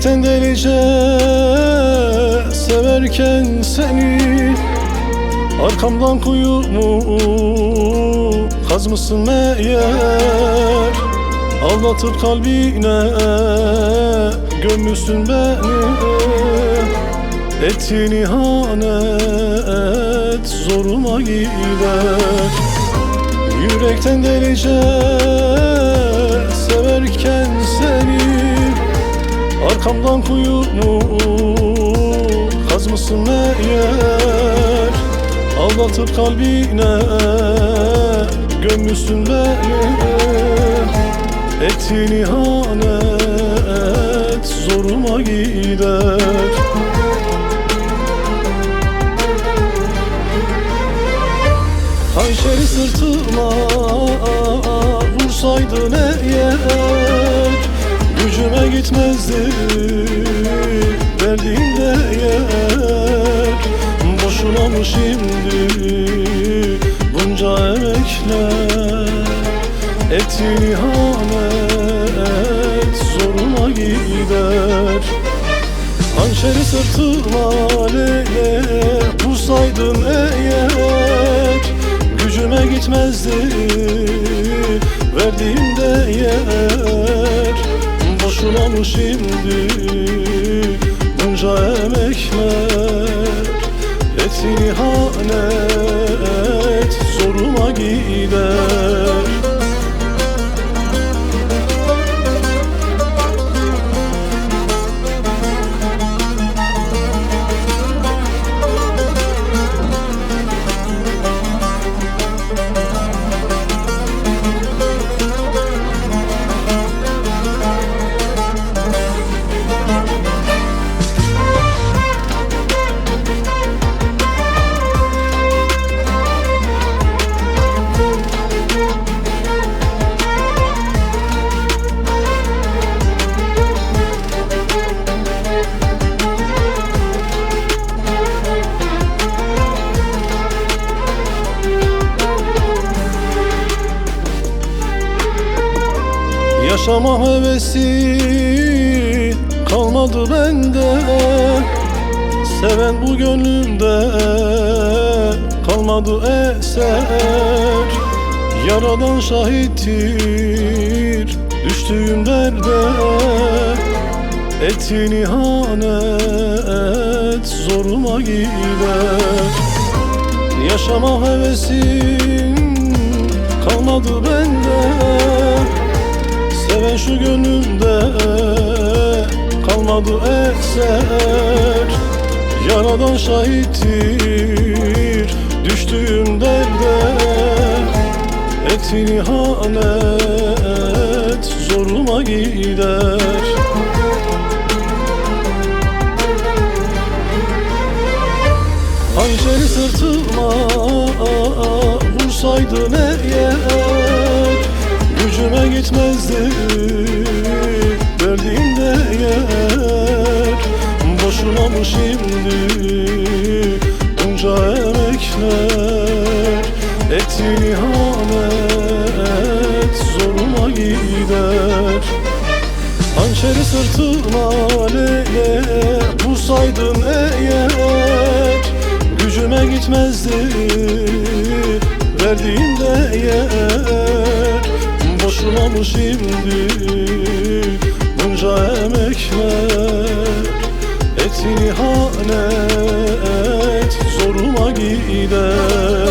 Yürekten delice severken seni, arkamdan kuyumu kazmışsın meğer. Aldatıp kalbine gömmüşsün beni. Ettiğin ihanet zoruma gider. Yürekten delice severken seni, arkamdan kuyumu kazmışsın meğer. Aldatıp kalbine gömmüşsün beni. Ettiğin ihanet zoruma gider. Hançeri sırtıma vursaydın eğer, gücüme gitmezdi verdiğin değer. Boşuna mı şimdi bunca emekler? Ettiğin ihanet zoruma gider. Hançeri sırtıma lele vursaydın eğer, gücüme gitmezdi verdiğin değer. Boşuna mı şimdi bunca emekler? Ettiğin ihanet zoruma gider. Yaşama hevesi kalmadı bende, seven bu gönlümde kalmadı eser. Yaradan şahittir düştüğüm derde. Ettiğin ihanet zoruma gider. Yaşama hevesim kalmadı bende, seven şu gönlümde kalmadı eser. Yaradan şahittir düştüğüm derde. Ettiğin ihanet zoruma gider. Hançeri sırtıma vursaydın eğer, gücüme gitmezdi verdiğin değer. Boşuna mı şimdi bunca emekler? Ettiğin ihanet zoruma gider. Hançeri sırtıma lele vursaydın eğer, gücüme gitmezdi verdiğin değer. Boşuna mı şimdi bunca emekler? Ettiğin ihanet zoruma gider.